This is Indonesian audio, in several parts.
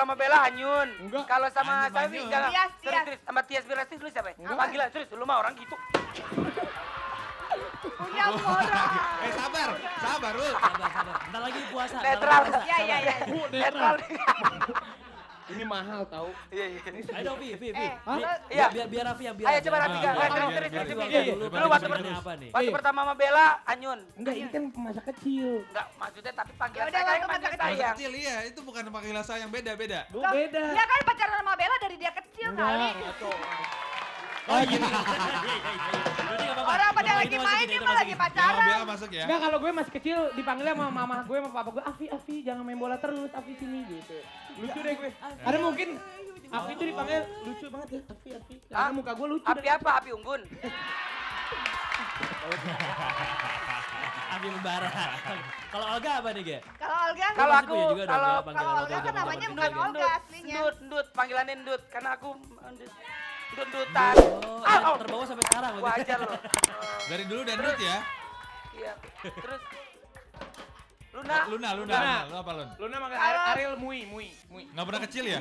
sama Bella Anyun. Enggak. Kalau sama Anyun, Safi Anyun. enggak. Tias. Serius, sama Tias Mirasti dulu siapa ya? Enggak. Panggilan serius, lu mah orang gitu. Punya moral. Sabar lu. Sabar. Bentar lagi puasa. Netral. Iya. Netral. Ini mahal tau. Iya. Ayo Vi. Iya. Biar Raffi yang biar. Ayo coba Raffi, Biar- Kak. biar- Serius, biar- serius, biar- serius. dulu, Dulu waktu panggilannya apa nih? Waktu pertama sama Bella, Anyun. Enggak, ini kan masa kecil. Enggak, maksudnya tapi panggilan Ya udah, saya kayak waktu panggilan masa Masa sayang. kecil iya, itu bukan panggilan sayang beda-beda. Lu beda. Dia kan pacaran sama Bella dari dia kecil kali. Oh iya. Orang pada lagi main, dia mah lagi Yang pacaran. Bella masuk ya. Enggak, kalau gue masih kecil dipanggilnya sama mama gue sama papa gue, Afi jangan main bola terus, Afi sini gitu. Lucu deh gue. Ada mungkin Afi itu dipanggil lucu banget ya, Afi. Karena muka gue lucu. Api apa? Api unggun. Api membara. Kalau Olga apa nih, Ge? Kalau Olga, Kalau aku, punya juga dong, kalau panggilan kalau waktu Olga kan zaman-zaman namanya kecil bukan gitu. Olga aslinya. Ndut, panggilannya Ndut. Karena aku Ndut-ndutan. Oh, terbawa sampai sekarang. Wajar loh. Dari dulu dan Dut ya. Iya. Terus Luna. Luna. Lu apa Lun? Luna manggil Kalau- Ariel Mui. Nggak pernah kecil ya?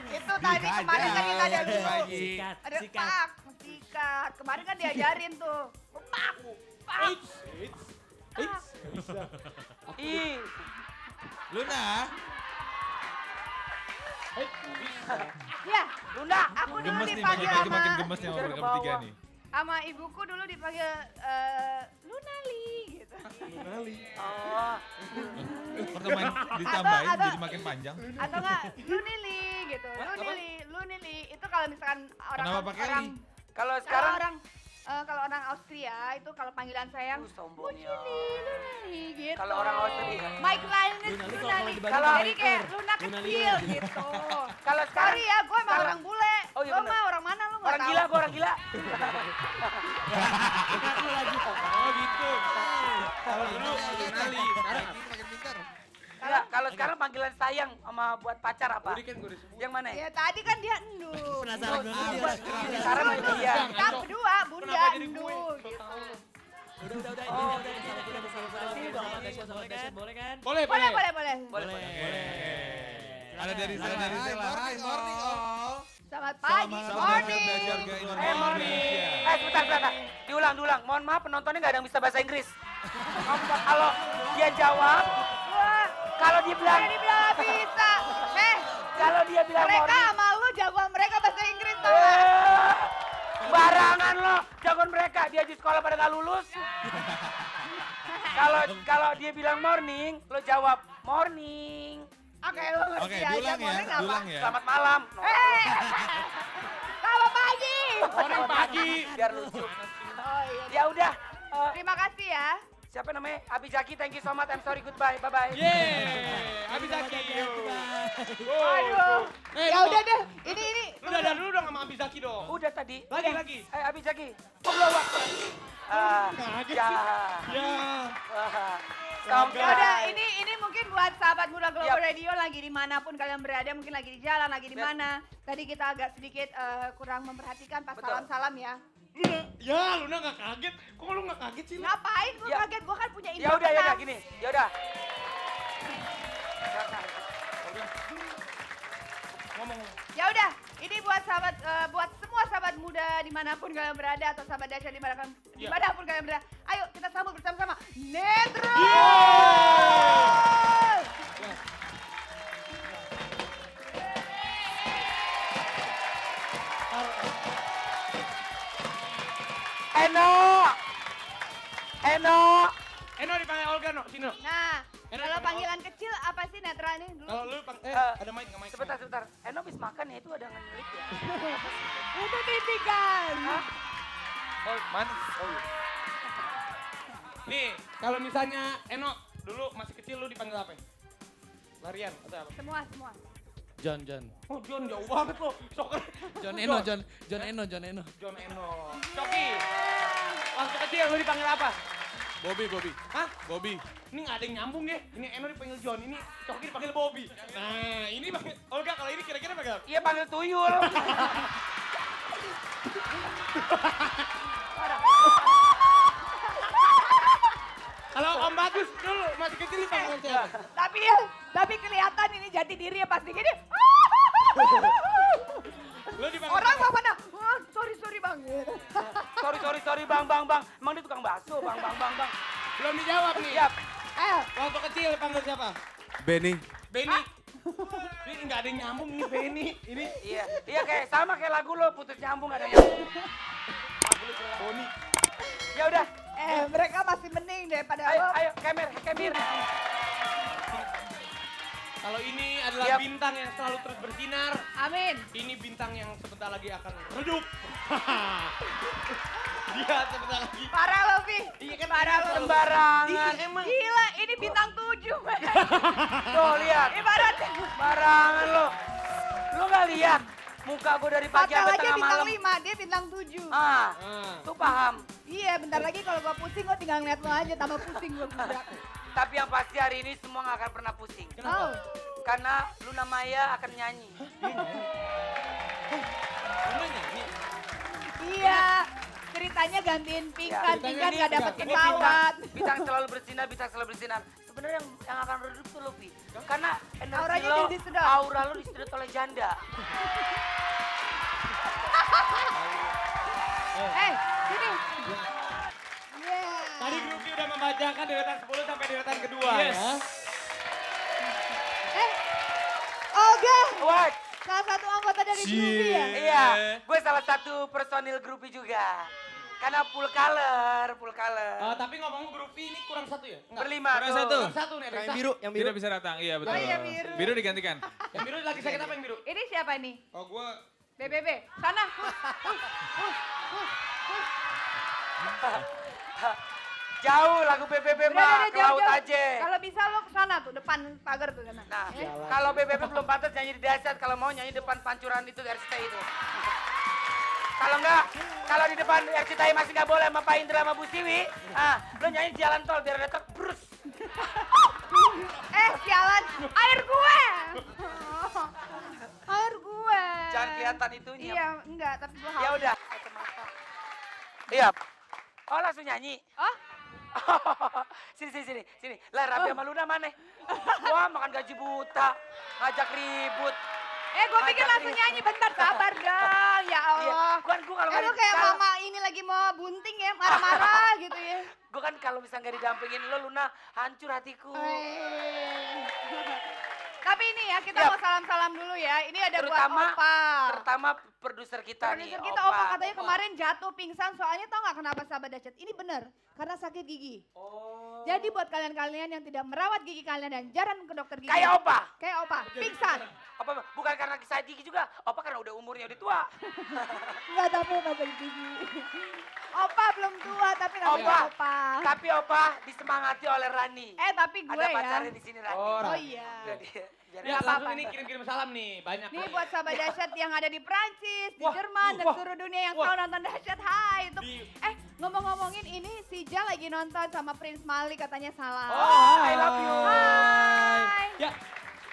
Itu tadi kemarin kan kita ada dulu. Sikat. Ada pak, sikat. Kemarin kan diajarin tuh. Pak. Ih. Luna. Ya, Luna. aku dulu Gemes nih, dipanggil makin sama gemes nih sama Ke mereka bawah. bertiga nih. sama ibuku dulu dipanggil Lunali gitu. Oh. Pertemuan ditambahin Atau- jadi makin panjang. Atau enggak Lunili gitu. Lunili. Itu kalau misalkan orang Kenapa pakai orang li? Kalau kalau sekarang kalau orang Austria itu kalau panggilan sayang sombongnya. Lunali gitu. Kalau orang Austria. Mike Linus Lunali kalau Lunali. di Bandung Kalau- Jadi kayak Luna Lunali kecil lagi. gitu. Kalau sekarang Sorry ya, gue emang kalau- orang bule. Oh, iya Lo bener. mah orang mana lo nggak orang tahu. gila, gua orang gila. Oh gitu. Kalau dulu Lunali, sekarang Makin pintar. Enggak, kalau sekarang panggilan sayang sama buat pacar apa? Udah kan gue udah sebut. Yang mana? Ya tadi kan dia endu. Penasaran banget dia. Buat sekarang itu dia. Kita berdua bunda Kenapa jadi endu gue? gitu. Udah. Boleh kan? Boleh. Boleh. Ada dari Sela. Hai, morning all. Selamat pagi, morning. Morning. Sebentar. Diulang. Mohon maaf penontonnya nggak ada yang bisa bahasa Inggris. Kalau dia jawab, Wah, kalau dia bilang, ini bilang nggak bisa. kalau dia bilang Mereka morning, sama lu jagoan mereka bahasa Inggris tau nggak? barangan lo, jagoan mereka. Dia di sekolah pada nggak lulus. Kalau dia bilang morning, lo jawab morning. Oke, lu ngerti Oke, aja diulang ya, morning apa? diulang ya. Selamat malam. Selamat pagi. Morning pagi. Biar lucu. Oh iya. Ya udah. Terima kasih ya. Siapa namanya? Abi Jaki, thank you so much. I'm sorry, goodbye. Bye-bye. Yeay, Abi Zaki. Aduh. Ya udah deh. Ini. Lu udah dulu dong sama Abi Zaki dong. Udah tadi. Lagi. Abi Jaki. Allahu Akbar. Kaget Ya. sih. Ya. Sampai. Ya udah, ini mungkin buat sahabat muda Global Yap. Radio lagi dimanapun kalian berada, mungkin lagi di jalan, lagi di mana. Tadi kita agak sedikit kurang memperhatikan pas Betul. salam-salam ya. Ya, Luna gak kaget. Kok lu gak kaget sih? Lu? Ngapain gue Ya. kaget, gue kan punya info Ya udah tenang. gini. Ya udah. Ngomong. Ya udah, ini buat sahabat, buat semua sahabat muda dimanapun kalian berada atau sahabat dahsyat dimanapun kalian berada. Ayo kita sambut bersama-sama Netro. Eno dipanggil Olga, no. Sini, no. Nah, Enak kalau dipanggil panggilan kecil apa sih Netra ini dulu? Kalau lu, ada mic, nggak mic. Sebentar. Eno habis makan ya itu ada ngelik ya. Itu titikan. Oh, mana? Oh, iya. Nih, kalau misalnya Eno dulu masih kecil lu dipanggil apa? Larian atau apa? Semua. John. Oh, John jauh banget lo. Sok. John Eno. John Eno. Coki. Waktu kecil lu dipanggil apa? Bobby. Hah? Bobby. Ini nggak ada yang nyambung ya. Ini Eno dipanggil John, ini Coki dipanggil Bobby. Nah, ini panggil Olga, kalau ini kira-kira panggil apa? Iya panggil tuyul. Kalau Om Bagus dulu Tapi kelihatan ini jati diri ya pasti gini. Lo dipanggil Orang siapa? mau mana? Oh, sorry bang. Sorry bang. Emang dia tukang bakso bang. Belum dijawab nih. Siap. Ayo. Waktu kecil panggil siapa? Benny. Benny. Ini nggak ada yang nyambung nih Benny. Ini Iya kayak sama kayak lagu lo putus nyambung gak ada nyambung. Boni. Ya udah. Mereka masih mending daripada Ayo Kemir. Kalau ini adalah Siap. bintang yang selalu terus bersinar. Amin. Ini bintang yang sebentar lagi akan redup. Dia sebentar lagi. Parah lo, Vi. Iya kan Parah lo. Sembarangan. Emang. Gila, ini bintang 7. Tuh lihat. Ibaratnya. Barangan lo. Lo gak lihat muka gue dari pagi Fatal sampai aja tengah bintang malam. 5, dia bintang 7. Ah, tuh paham. Iya, bentar lagi kalau gua pusing gua tinggal ngeliat lo aja, tambah pusing gua juga. Tapi yang pasti hari ini semua gak akan pernah pusing. Oh, Karena Luna Maya akan nyanyi. Luna nyanyi. iya. Ceritanya gantiin Pingkan, Ya, Pingkan ini gak dapet ini pesawat. Bintang selalu bersinar. Sebenarnya yang akan redup tuh lo, Pi. Karena energi Auranya lo, disedot. aura lo disedot oleh janda. Sini. Yeah. Tadi Groovy udah membacakan deretan 10 sampai deretan kedua Yes. ya. Olga, What? salah satu anggota dari Groovy ya? Iya, gue salah satu personil Groovy juga. Karena full color. Tapi ngomong Groovy ini kurang satu ya? Enggak. Berlima Kurang tuh. satu. Kurang satu nih, ada Yang biru, yang biru. Tidak bisa datang, iya betul. Oh iya, biru. Biru digantikan. Yang biru lagi sakit apa yang biru? Ini siapa nih? Oh gua BBB. Sana. Jauh lagu BBB mah, ke laut aja. Kalau bisa lo ke sana tuh, depan pagar tuh sana. Nah, kalau BBB belum pantas nyanyi di dahsyat, kalau mau nyanyi depan pancuran itu RCTI itu. Kalau enggak, kalau di depan RCTI masih nggak boleh sama Pak Indra sama Bu Siwi, lo nyanyi di jalan tol biar ada tek brus. Sialan, air gue. Air gue. Jangan kelihatan itunya. Iya, enggak, tapi gue Ya udah. Iya. Oh langsung nyanyi. Oh, Sini. Lah Rabi sama Luna mana? Wah makan gaji buta, ngajak ribut. gue pikir langsung nyanyi, bentar sabar dong, ya Allah. Gue kalau Lu kayak mama ini lagi mau bunting ya, marah-marah gitu ya. Gue kan kalau misalnya nggak didampingin lo Luna, hancur hatiku. Tapi ini ya, kita Yap. mau salam-salam dulu ya. Ini ada Terutama, buat Opa. terutama produser kita Produser nih. kita Opa katanya kemarin jatuh pingsan, soalnya tau gak kenapa sahabat dahsyat? Ini bener, karena sakit gigi. Oh. Jadi buat kalian-kalian yang tidak merawat gigi kalian dan jarang ke dokter gigi. Kayak Opa. Kayak Opa, pingsan. Apa bukan karena sakit gigi juga? Opa karena udah umurnya udah tua. Enggak, tapi Opa sakit gigi. Opa belum tua, tapi namanya Opa. Opa. Tapi Opa disemangati oleh Rani. Tapi gue Ada ya. pacarnya di sini Rani. Oh, Oh iya. Jadi, biar Ya Nggak langsung apa-apa. ini kirim-kirim salam nih, banyak. Nih buat sahabat dahsyat yang ada di Prancis, di Wah, Jerman, dan wah, seluruh dunia yang wah. selalu nonton dahsyat. Hai, itu. Di- Ngomong-ngomongin ini si Ja lagi nonton sama Prince Malik katanya salah. Oh, I love you. Hai. Ya,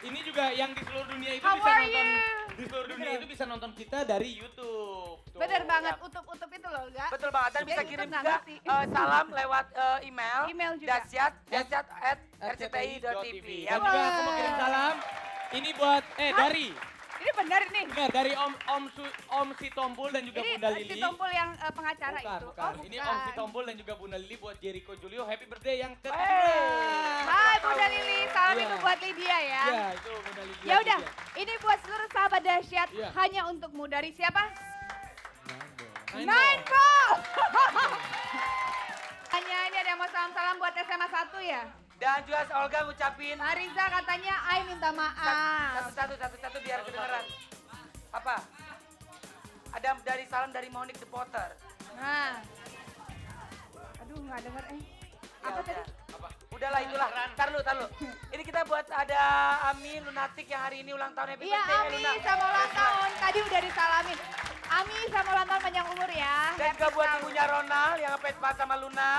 ini juga yang di seluruh dunia itu How bisa are nonton. you? Di seluruh dunia itu bisa nonton kita dari YouTube. Tuh. Bener banget, utup-utup itu loh, enggak? Betul banget dan bisa Kita kirim nggak juga ngerti. salam lewat email. Email juga. dahsyat@rcti.tv. Dan juga aku mau kirim salam. Ini buat dari Ini bener nih. benar dari Om Si Tompul dan juga Ini Bunda si Lili. Tompul yang pengacara Bukan, itu. bukan. Oh, Ini Om Si bukan. Tompul dan juga Bunda Lili buat Jericho Julio. Happy birthday yang ke Hai Bunda Lili, salam Iya. itu buat Lydia ya. Iya, itu Bunda Lili. Ya udah, ini buat seluruh sahabat dahsyat Iya. hanya untukmu dari siapa? Nine Nainko. Hanya ini ada yang mau salam-salam buat SMA 1 ya. Dan juga Olga ngucapin Mariza katanya, "Ai minta maaf." satu biar kedengeran. Apa? Ada dari salam dari Monique the Potter. Nah. Aduh, nggak denger Ya Apa udah. tadi? Udahlah itulah. Tar lu. Ini kita buat ada Ami Lunatic yang hari ini ulang tahun happy Iya, birthday Ami Luna. sama ulang tahun. Tadi udah disalamin. Ami sama ulang tahun panjang umur ya. Dan juga buat ibunya Ronald yang ngefans sama Luna.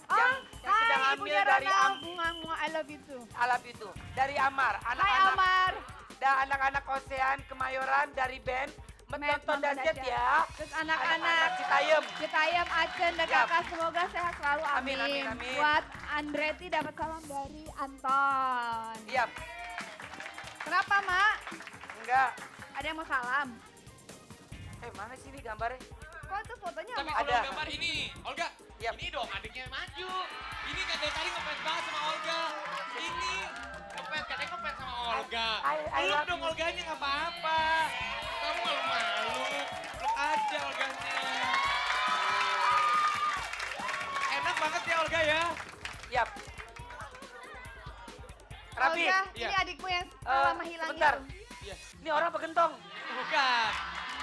yang sedang hai, hamil ibunya dari Ronald. Bunga, I love you too. Alap itu. Dari Amar. Hai Anak-anak. Amar. Dan anak-anak Ocean Kemayoran dari band Menonton Dahsyat ya. Terus Anak-anak anak-anak Citayam. Citayam, Acen, dan Yap. kakak semoga sehat selalu, Amin, amin. amin, amin. Buat Andretti dapat salam dari Anton. Iya, Kenapa, Mak? enggak. Ada yang mau salam? Mana sih ini gambarnya? Kok itu fotonya Tapi sama sebelum Ada. gambar ini, Olga. Yap. Ini dong adiknya maju. Ini katanya tadi ngefans banget sama Olga. Ini ngefans, katanya ngefans sama Olga. I Peluk love dong you. Olganya nggak apa-apa. Kamu malu-malu. Peluk aja Olganya. Enak banget ya Olga ya. Yap. Rapi. Olga, Iya. ini adikmu yang Eh, lama hilang sebentar. itu. Iya. Ini orang apa gentong? Bukan.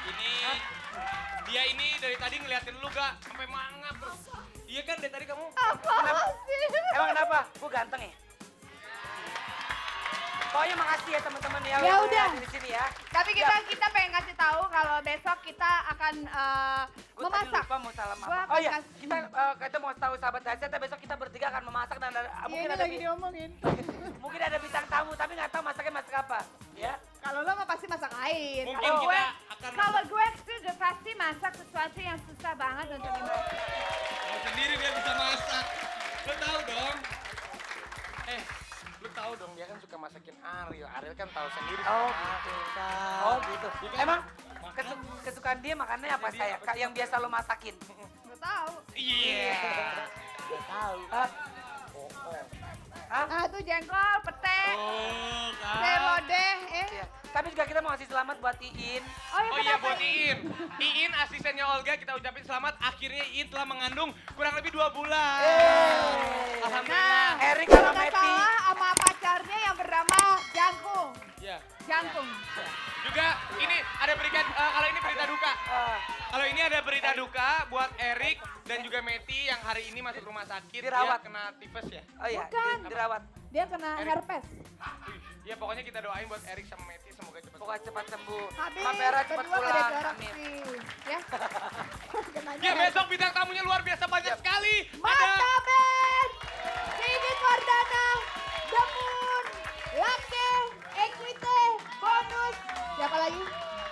Ini dia ini dari tadi ngeliatin lu gak sampai mangap terus. Iya kan dari tadi kamu. Apa sih? Emang kenapa? Gue ganteng ya? Pokoknya makasih ya teman-teman ya. Ya yang udah. ada di sini ya. Tapi kita pengen kasih tahu kalau besok kita akan Gue tadi memasak. lupa mau salam Gua apa. akan Oh iya, kasih- kita mau tahu sahabat Dasyat, besok kita bertiga akan memasak dan mungkin ada diomongin. mungkin ada bintang tamu tapi nggak tahu masaknya masak apa. Ya. Kalau lo mah pasti masak lain. Mungkin Kalau kita gue, akan kalau gue sih udah pasti masak sesuatu yang susah banget untuk dimasak. Mau sendiri dia bisa masak. Lu tahu dong. Lu tahu dong dia kan suka masakin Ariel. Ariel kan tahu sendiri. Oh gitu. Oh gitu. Iya kan? Emang kesukaan dia makannya apa saya? Yang biasa lo masakin? Gak tahu. Iya. Gak tahu. Hah? Ah tuh jengkol, pete, Oh kan. serodeh, Iya. Tapi juga kita mau kasih selamat buat Iin. Oh iya buat Iin. Iin asistennya Olga kita ucapin selamat. Akhirnya Iin telah mengandung kurang lebih 2 bulan. Alhamdulillah. Nah, Erik kalau sama nggak Meti. salah sama pacarnya yang bernama Jangkung. Ya. Jangkung. Juga ini ada berikan kalau ini berita duka. Ah, Kalau ini ada berita duka buat Erik dan juga Meti yang hari ini masuk rumah sakit. Dirawat. Dia kena tipes ya. oh iya, Bukan. dirawat. Dia kena herpes. Ya pokoknya kita doain buat Erik sama Meti semoga cepat. Pokoknya cepat sembuh. Habis, Mapera cepat berdua pada pulang. jorok Amin. sih. Ya. Kenanya Ya besok bintang tamunya luar biasa banyak sekali. Mata band, Sigit Wardana, Demun, Lake, Equite, Bonus. Siapa lagi?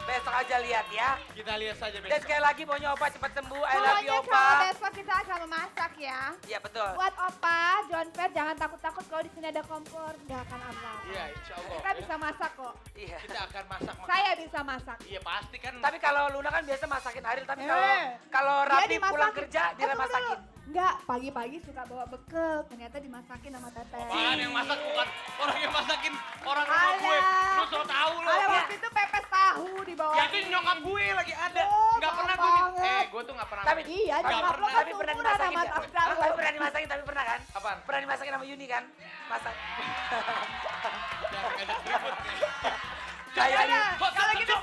Besok aja lihat ya. Kita lihat saja Dan besok. sekali lagi pokoknya Opa cepat sembuh. I love you Pokoknya Opa. kalau besok kita akan memasak ya. Iya betul. Buat Opa, John Fer jangan takut-takut kalau di sini ada kompor, nggak akan apa-apa. Iya insya Allah. Kita bisa masak kok. Iya. Kita akan masak. Saya bisa masak. Iya pasti kan. Tapi kalau Luna kan biasa masakin Ariel, tapi kalau Eh, kalau Dia Rapi dimasakin. pulang kerja dia tunggu masakin. dulu. Enggak, pagi-pagi suka bawa bekal, ternyata dimasakin sama Teteh. Apaan yang masak bukan orang yang masakin orang rumah gue. Alah. Lu so tau lo. Ada waktu itu pepes tahu di bawah. Ya itu nyokap gue lagi ada. Oh, Nggak pernah maaf gue. banget. Gue tuh nggak pernah. Tapi Iya, Nggak nyokap lo pernah. kan Tapi pernah umuran dimasakin sama nggak? Tasdal. Tapi pernah dimasakin tapi pernah kan? Apaan? Pernah dimasakin sama Yuni kan? Masak. Jangan ngajak ribut nih. Kayaknya. Kalau gitu,